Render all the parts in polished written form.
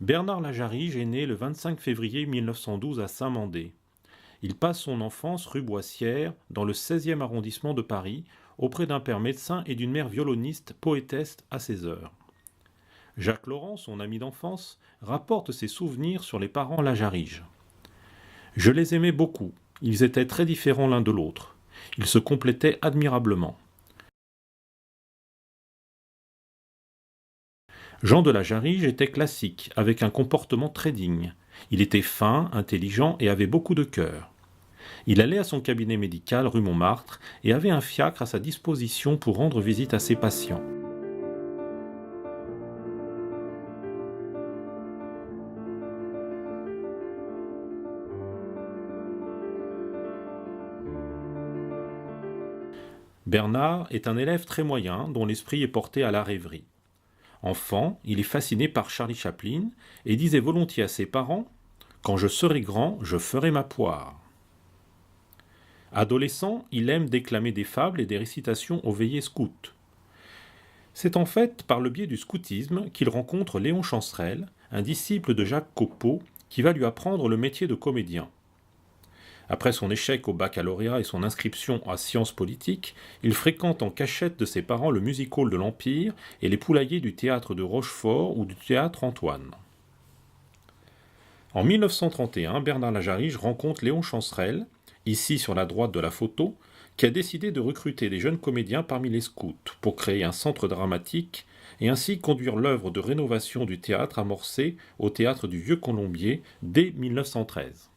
Bernard Lajarige est né le 25 février 1912 à Saint-Mandé. Il passe son enfance rue Boissière, dans le 16e arrondissement de Paris, auprès d'un père médecin et d'une mère violoniste poétesse à ses heures. Jacques Laurent, son ami d'enfance, rapporte ses souvenirs sur les parents Lajarige. Je les aimais beaucoup, ils étaient très différents l'un de l'autre. Ils se complétaient admirablement. Jean de Lajarige était classique, avec un comportement très digne. Il était fin, intelligent et avait beaucoup de cœur. Il allait à son cabinet médical rue Montmartre et avait un fiacre à sa disposition pour rendre visite à ses patients. Bernard est un élève très moyen dont l'esprit est porté à la rêverie. Enfant, il est fasciné par Charlie Chaplin et disait volontiers à ses parents « Quand je serai grand, je ferai ma poire ». Adolescent, il aime déclamer des fables et des récitations aux veillées scouts. C'est en fait par le biais du scoutisme qu'il rencontre Léon Chancerelle, un disciple de Jacques Copeau, qui va lui apprendre le métier de comédien. Après son échec au baccalauréat et son inscription à Sciences politiques, il fréquente en cachette de ses parents le music-hall de l'Empire et les poulaillers du théâtre de Rochefort ou du théâtre Antoine. En 1931, Bernard Lajarige rencontre Léon Chancerelle, ici sur la droite de la photo, qui a décidé de recruter des jeunes comédiens parmi les scouts pour créer un centre dramatique et ainsi conduire l'œuvre de rénovation du théâtre amorcée au théâtre du Vieux-Colombier dès 1913.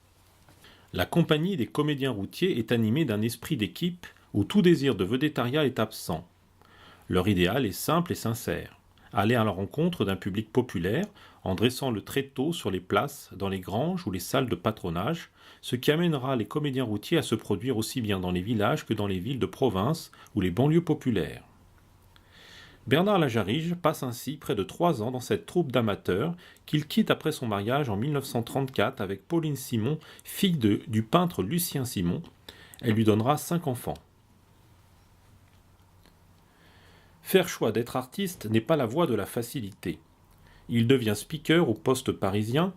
La compagnie des comédiens routiers est animée d'un esprit d'équipe où tout désir de vedettariat est absent. Leur idéal est simple et sincère. Aller à la rencontre d'un public populaire en dressant le tréteau sur les places, dans les granges ou les salles de patronage, ce qui amènera les comédiens routiers à se produire aussi bien dans les villages que dans les villes de province ou les banlieues populaires. Bernard Lajarige passe ainsi près de 3 ans dans cette troupe d'amateurs qu'il quitte après son mariage en 1934 avec Pauline Simon, fille du peintre Lucien Simon. Elle lui donnera 5 enfants. Faire choix d'être artiste n'est pas la voie de la facilité. Il devient speaker au Poste parisien,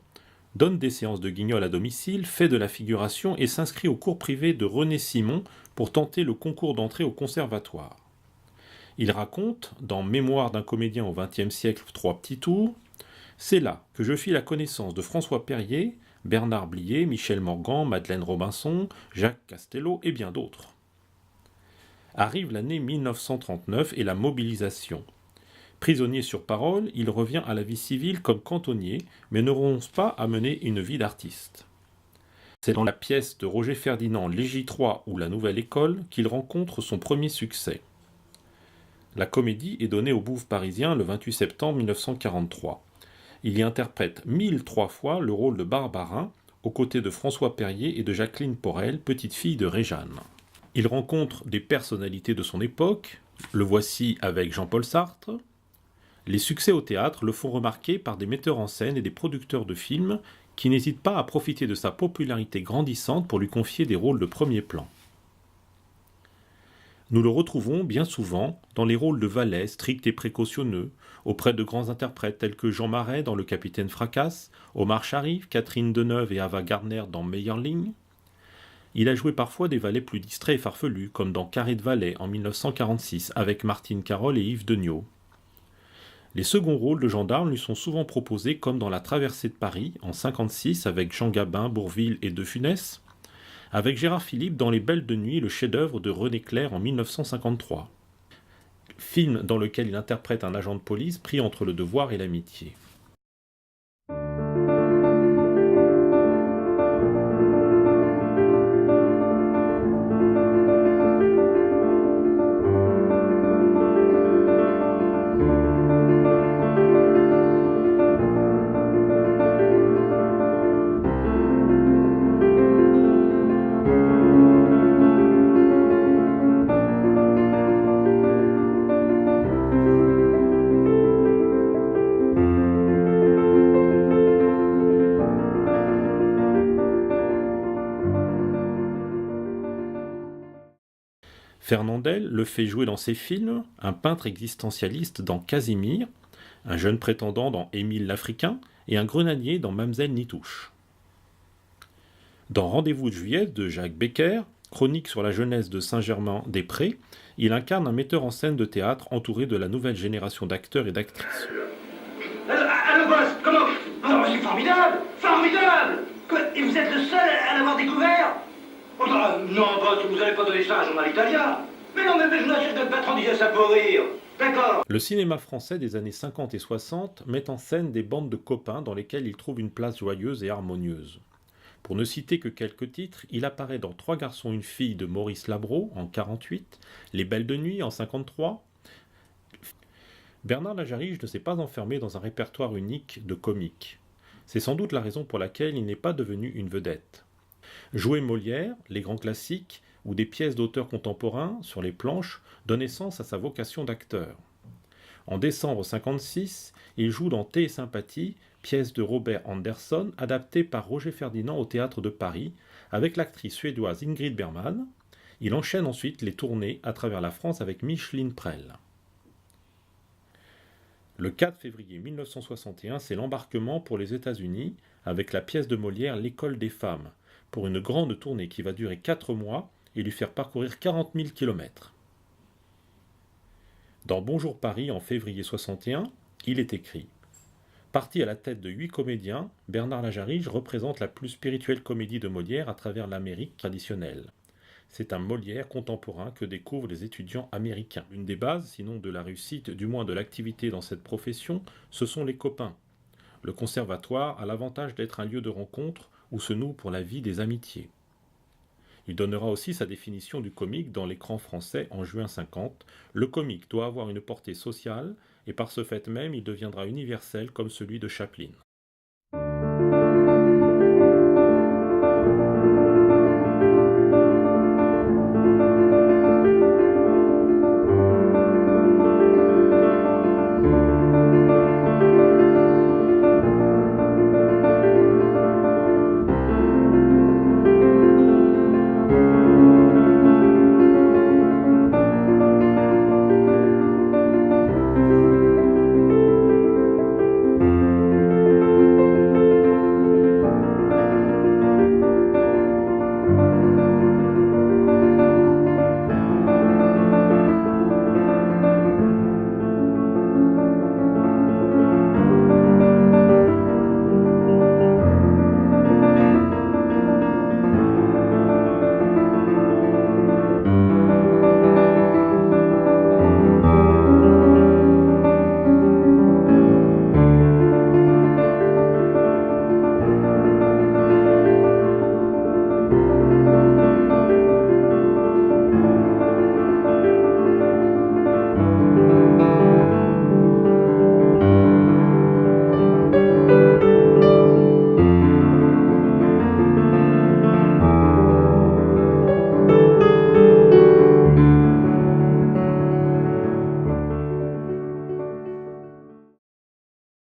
donne des séances de guignol à domicile, fait de la figuration et s'inscrit au cours privé de René Simon pour tenter le concours d'entrée au conservatoire. Il raconte, dans Mémoire d'un comédien au XXe siècle, 3 petits tours, « C'est là que je fis la connaissance de François Perrier, Bernard Blier, Michel Morgan, Madeleine Robinson, Jacques Castello et bien d'autres. » Arrive l'année 1939 et la mobilisation. Prisonnier sur parole, il revient à la vie civile comme cantonnier, mais ne renonce pas à mener une vie d'artiste. C'est dans la pièce de Roger Ferdinand Légy 3 ou La Nouvelle École qu'il rencontre son premier succès. La comédie est donnée au Bouffes parisien le 28 septembre 1943. Il y interprète 1003 fois le rôle de Barbarin, aux côtés de François Perrier et de Jacqueline Porel, petite fille de Réjeanne. Il rencontre des personnalités de son époque, le voici avec Jean-Paul Sartre. Les succès au théâtre le font remarquer par des metteurs en scène et des producteurs de films qui n'hésitent pas à profiter de sa popularité grandissante pour lui confier des rôles de premier plan. Nous le retrouvons bien souvent dans les rôles de valet stricts et précautionneux, auprès de grands interprètes tels que Jean Marais dans Le Capitaine Fracasse, Omar Sharif, Catherine Deneuve et Ava Gardner dans Meilleure ligne. Il a joué parfois des valets plus distraits et farfelus, comme dans Carré de Valet en 1946, avec Martine Carole et Yves Degnaud. Les seconds rôles de gendarme lui sont souvent proposés, comme dans La Traversée de Paris en 1956 avec Jean Gabin, Bourvil et De Funès, avec Gérard Philippe dans Les Belles de nuit, le chef-d'œuvre de René Clair en 1953. Film dans lequel il interprète un agent de police pris entre le devoir et l'amitié. Fernandel le fait jouer dans ses films, un peintre existentialiste dans Casimir, un jeune prétendant dans Émile l'Africain et un grenadier dans Mamselle n'y touche. Dans Rendez-vous de juillet de Jacques Becker, chronique sur la jeunesse de Saint-Germain-des-Prés, il incarne un metteur en scène de théâtre entouré de la nouvelle génération d'acteurs et d'actrices. Allô, boss, comment? Oh, c'est formidable! Formidable! Et vous êtes le seul à l'avoir découvert? Oh, non, boss, vous n'avez pas donné ça à un journal italien. Mais non, mais je vous assure que notre patron disait ça pour rire. D'accord. Le cinéma français des années 50 et 60 met en scène des bandes de copains dans lesquelles il trouve une place joyeuse et harmonieuse. Pour ne citer que quelques titres, il apparaît dans Trois garçons, une fille de Maurice Labro en 48, Les Belles de nuit en 53. Bernard Lajarige ne s'est pas enfermé dans un répertoire unique de comiques. C'est sans doute la raison pour laquelle il n'est pas devenu une vedette. Jouer Molière, les grands classiques ou des pièces d'auteurs contemporains sur les planches donne naissance à sa vocation d'acteur. En décembre 1956, il joue dans Thé et sympathie, pièce de Robert Anderson adaptée par Roger Ferdinand au Théâtre de Paris avec l'actrice suédoise Ingrid Bergman. Il enchaîne ensuite les tournées à travers la France avec Micheline Prel. Le 4 février 1961, c'est l'embarquement pour les États-Unis avec la pièce de Molière L'école des femmes, pour une grande tournée qui va durer 4 mois et lui faire parcourir 40 000 km. Dans Bonjour Paris en février 61, il est écrit « Parti à la tête de 8 comédiens, Bernard Lajarige représente la plus spirituelle comédie de Molière à travers l'Amérique traditionnelle. C'est un Molière contemporain que découvrent les étudiants américains. Une des bases, sinon de la réussite, du moins de l'activité dans cette profession, ce sont les copains. Le conservatoire a l'avantage d'être un lieu de rencontre où se nouent pour la vie des amitiés. » Il donnera aussi sa définition du comique dans l'Écran français en juin 50. Le comique doit avoir une portée sociale et par ce fait même il deviendra universel comme celui de Chaplin.